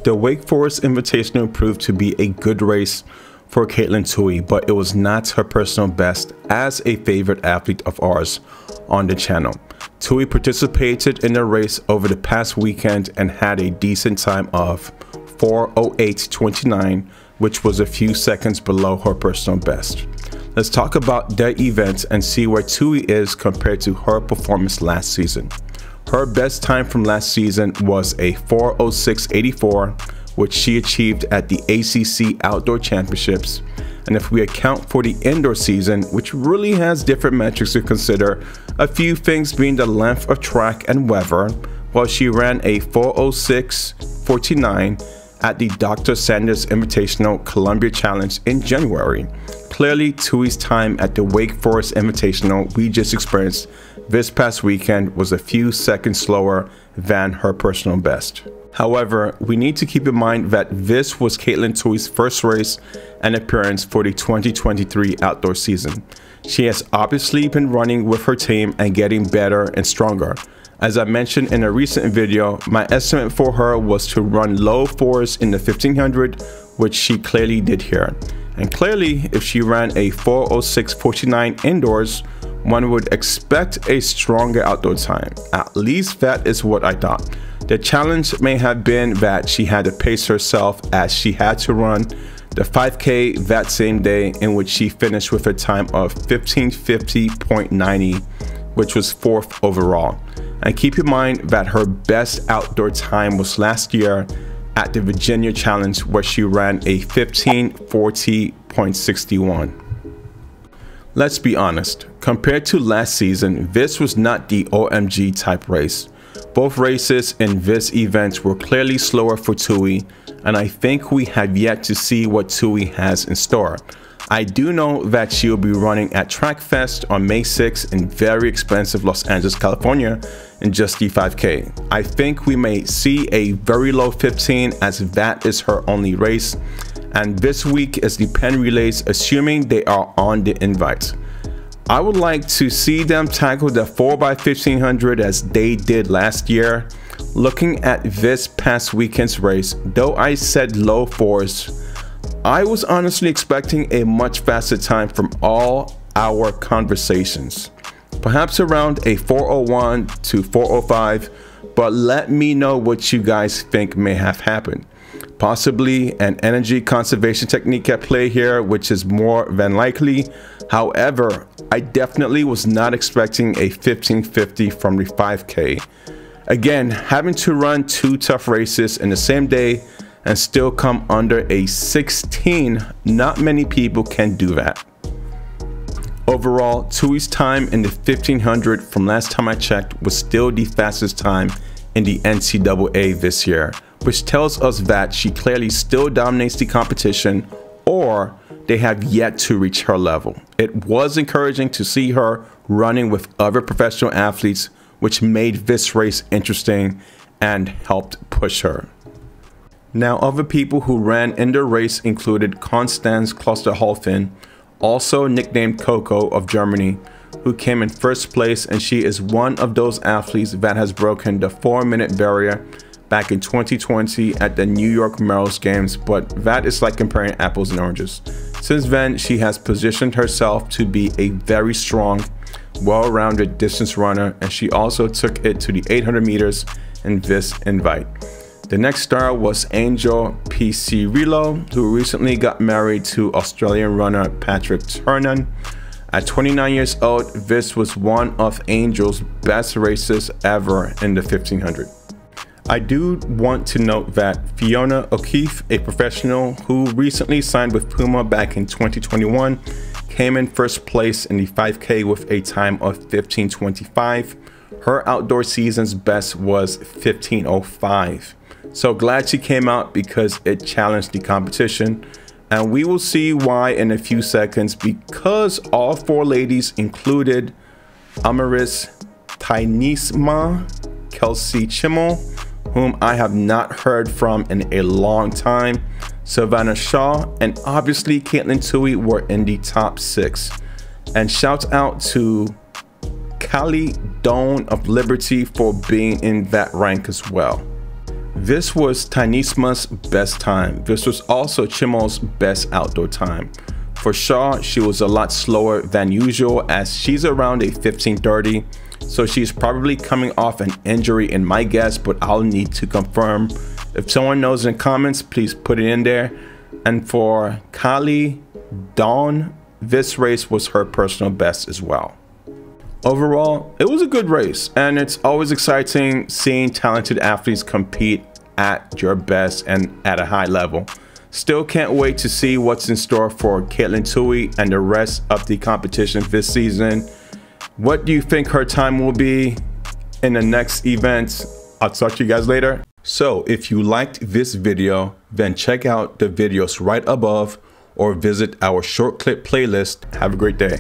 The Wake Forest Invitational proved to be a good race for Katelyn Tuohy, but it was not her personal best as a favorite athlete of ours on the channel. Tuohy participated in the race over the past weekend and had a decent time of 4:08.29, which was a few seconds below her personal best. Let's talk about the event and see where Tuohy is compared to her performance last season. Her best time from last season was a 4:06.84, which she achieved at the ACC Outdoor Championships. And if we account for the indoor season, which really has different metrics to consider, a few things being the length of track and weather, while she ran a 4:06.49 at the Dr. Sanders Invitational Columbia Challenge in January. Clearly, Tuohy's time at the Wake Forest Invitational we just experienced this past weekend was a few seconds slower than her personal best. However, we need to keep in mind that this was Katelyn Tuohy's first race and appearance for the 2023 outdoor season. She has obviously been running with her team and getting better and stronger. As I mentioned in a recent video, my estimate for her was to run low fours in the 1500, which she clearly did here. And clearly, if she ran a 4:06.49 indoors, one would expect a stronger outdoor time. At least that is what I thought. The challenge may have been that she had to pace herself as she had to run the 5K that same day, in which she finished with a time of 15:50.90, which was 4th overall. And keep in mind that her best outdoor time was last year at the Virginia Challenge, where she ran a 15:40.61. Let's be honest, compared to last season, this was not the OMG type race. Both races in this event were clearly slower for Tuohy, and I think we have yet to see what Tuohy has in store. I do know that she will be running at Track Fest on May 6th in very expensive Los Angeles, California, in just the 5K. I think we may see a very low 15, as that is her only race. And this week is the Penn Relays, assuming they are on the invite. I would like to see them tackle the 4x1500 as they did last year. Looking at this past weekend's race, though I said low fours, I was honestly expecting a much faster time from all our conversations. Perhaps around a 4:01 to 4:05, but let me know what you guys think may have happened. Possibly an energy conservation technique at play here, which is more than likely. However, I definitely was not expecting a 15:50 from the 5K. Again, having to run two tough races in the same day and still come under a 16, not many people can do that. Overall, Tuohy's time in the 1500 from last time I checked was still the fastest time in the NCAA this year, which tells us that she clearly still dominates the competition, or they have yet to reach her level. It was encouraging to see her running with other professional athletes, which made this race interesting and helped push her. Now, other people who ran in the race included Konstanze Klosterhalfen, also nicknamed Coco of Germany, who came in first place, and she is one of those athletes that has broken the 4-minute barrier back in 2020 at the New York Merrill's Games, but that is like comparing apples and oranges. Since then, she has positioned herself to be a very strong, well-rounded distance runner, and she also took it to the 800 meters in this invite. The next star was Angel Piccirillo, who recently got married to Australian runner Patrick Turnan. At 29 years old, this was one of Angel's best races ever in the 1500. I do want to note that Fiona O'Keeffe, a professional who recently signed with Puma back in 2021, came in first place in the 5K with a time of 15:25. Her outdoor season's best was 15:05. So glad she came out because it challenged the competition, and we will see why in a few seconds, because all four ladies included Amaris Tainisma, Kelsey Chmiel, whom I have not heard from in a long time, Savannah Shaw, and obviously Katelyn Tuohy were in the top 6. And shout out to Kali Doan of Liberty for being in that rank as well. This was Tynisma's best time. This was also Chmiel's best outdoor time. For Shaw, she was a lot slower than usual as she's around a 15:30, so she's probably coming off an injury in my guess, but I'll need to confirm. If someone knows in the comments, please put it in there. And for Kali Dawn, this race was her personal best as well. Overall, it was a good race, and it's always exciting seeing talented athletes compete at your best and at a high level. Still can't wait to see what's in store for Katelyn Tuohy and the rest of the competition this season. What do you think her time will be in the next event? I'll talk to you guys later. So if you liked this video, then check out the videos right above or visit our short clip playlist. Have a great day.